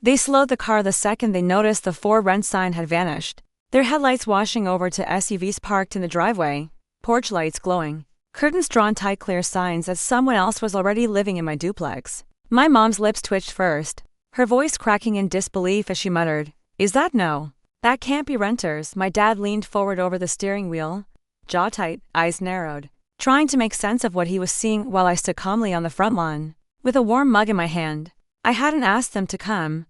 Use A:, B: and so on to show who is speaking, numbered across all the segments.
A: They slowed the car the second they noticed the for rent sign had vanished, their headlights washing over to SUVs parked in the driveway, porch lights glowing, curtains drawn tight, clear signs that someone else was already living in my duplex. My mom's lips twitched first, her voice cracking in disbelief as she muttered, "Is that no? That can't be renters." My dad leaned forward over the steering wheel, jaw tight, eyes narrowed, trying to make sense of what he was seeing while I stood calmly on the front lawn, with a warm mug in my hand. I hadn't asked them to come,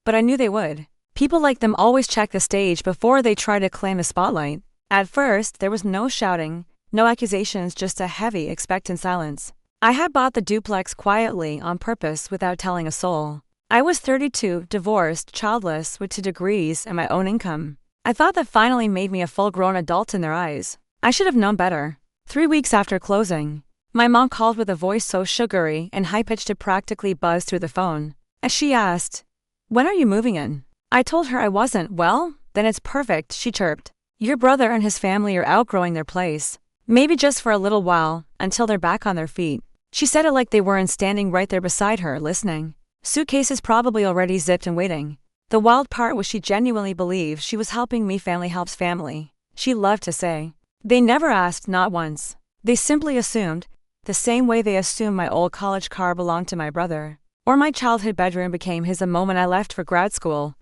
A: but I knew they would. People like them always check the stage before they try to claim the spotlight. At first, there was no shouting, no accusations, just a heavy, expectant silence. I had bought the duplex quietly, on purpose, without telling a soul. I was 32, divorced, childless, with 2 degrees and my own income. I thought that finally made me a full-grown adult in their eyes. I should have known better. 3 weeks after closing, my mom called with a voice so sugary and high-pitched it practically buzzed through the phone. As she asked, "When are you moving in?" I told her I wasn't. "Well, then it's perfect," she chirped. "Your brother and his family are outgrowing their place. Maybe just for a little while, until they're back on their feet." She said it like they weren't standing right there beside her, listening. Suitcases probably already zipped and waiting. The wild part was she genuinely believed she was helping me. Family helps family, she loved to say. They never asked, not once. They simply assumed, the same way they assumed my old college car belonged to my brother, or my childhood bedroom became his the moment I left for grad school,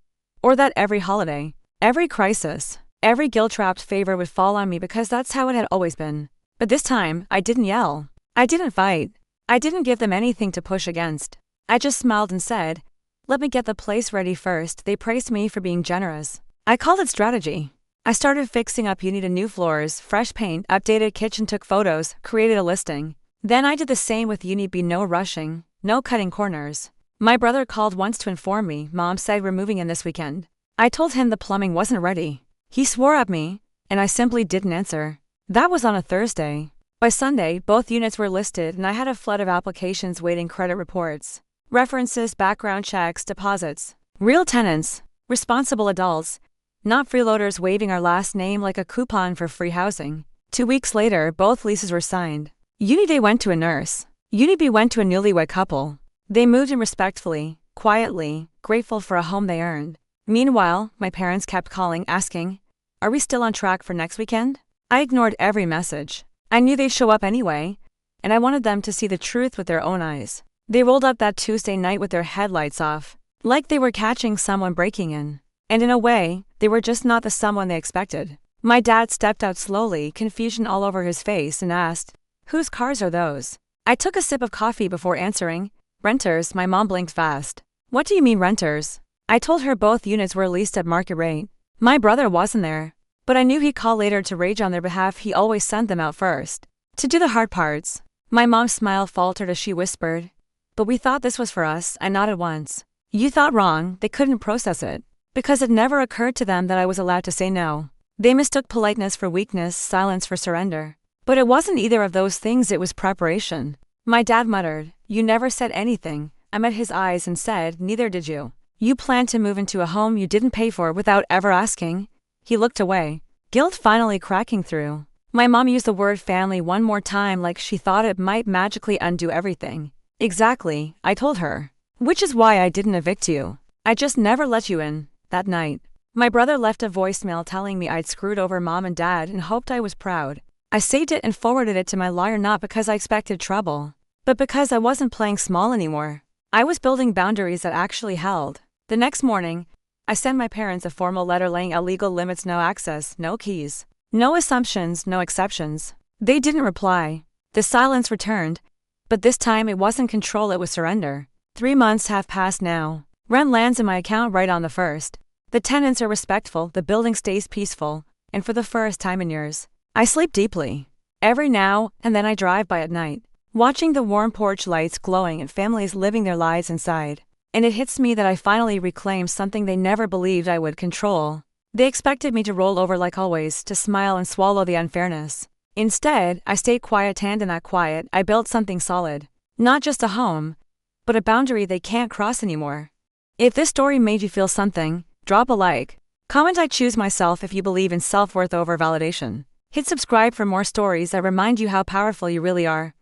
A: or that every holiday, every crisis, every guilt-trapped favor would fall on me because that's how it had always been. But this time, I didn't yell. I didn't fight. I didn't give them anything to push against. I just smiled and said, "Let me get the place ready first." They praised me for being generous. I called it strategy. I started fixing up. You needed new floors, fresh paint, updated kitchen, took photos, created a listing. Then I did the same with you need be no rushing, no cutting corners. My brother called once to inform me, "Mom said we're moving in this weekend." I told him the plumbing wasn't ready. He swore at me, and I simply didn't answer. That was on a Thursday. By Sunday, both units were listed and I had a flood of applications waiting, credit reports, references, background checks, deposits. Real tenants, responsible adults, not freeloaders waving our last name like a coupon for free housing. 2 weeks later, both leases were signed. Unit A went to a nurse. Unit B went to a newlywed couple. They moved in respectfully, quietly, grateful for a home they earned. Meanwhile, my parents kept calling, asking, "Are we still on track for next weekend?" I ignored every message. I knew they'd show up anyway, and I wanted them to see the truth with their own eyes. They rolled up that Tuesday night with their headlights off, like they were catching someone breaking in. And in a way, they were just not the someone they expected. My dad stepped out slowly, confusion all over his face, and asked, "Whose cars are those?" I took a sip of coffee before answering, "Renters." My mom blinked fast. "What do you mean renters?" I told her both units were leased at market rate. My brother wasn't there, but I knew he'd call later to rage on their behalf. He always sent them out first, to do the hard parts. My mom's smile faltered as she whispered, "But we thought this was for us." I nodded once. "You thought wrong." They couldn't process it, because it never occurred to them that I was allowed to say no. They mistook politeness for weakness, silence for surrender. But it wasn't either of those things, it was preparation. My dad muttered, "You never said anything." I met his eyes and said, "Neither did you. You planned to move into a home you didn't pay for without ever asking." He looked away, guilt finally cracking through. My mom used the word family one more time like she thought it might magically undo everything. "Exactly," I told her. "Which is why I didn't evict you. I just never let you in." That night, my brother left a voicemail telling me I'd screwed over mom and dad and hoped I was proud. I saved it and forwarded it to my lawyer, not because I expected trouble, but because I wasn't playing small anymore. I was building boundaries that actually held. The next morning, I sent my parents a formal letter laying out legal limits: no access, no keys, no assumptions, no exceptions. They didn't reply. The silence returned, but this time it wasn't control, it was surrender. 3 months have passed now. Rent lands in my account right on the first. The tenants are respectful, the building stays peaceful, and for the first time in years, I sleep deeply. Every now and then I drive by at night, watching the warm porch lights glowing and families living their lives inside. And it hits me that I finally reclaimed something they never believed I would: control. They expected me to roll over like always, to smile and swallow the unfairness. Instead, I stayed quiet, and in that quiet, I built something solid. Not just a home, but a boundary they can't cross anymore. If this story made you feel something, drop a like. Comment "I choose myself" if you believe in self-worth over validation. Hit subscribe for more stories that remind you how powerful you really are.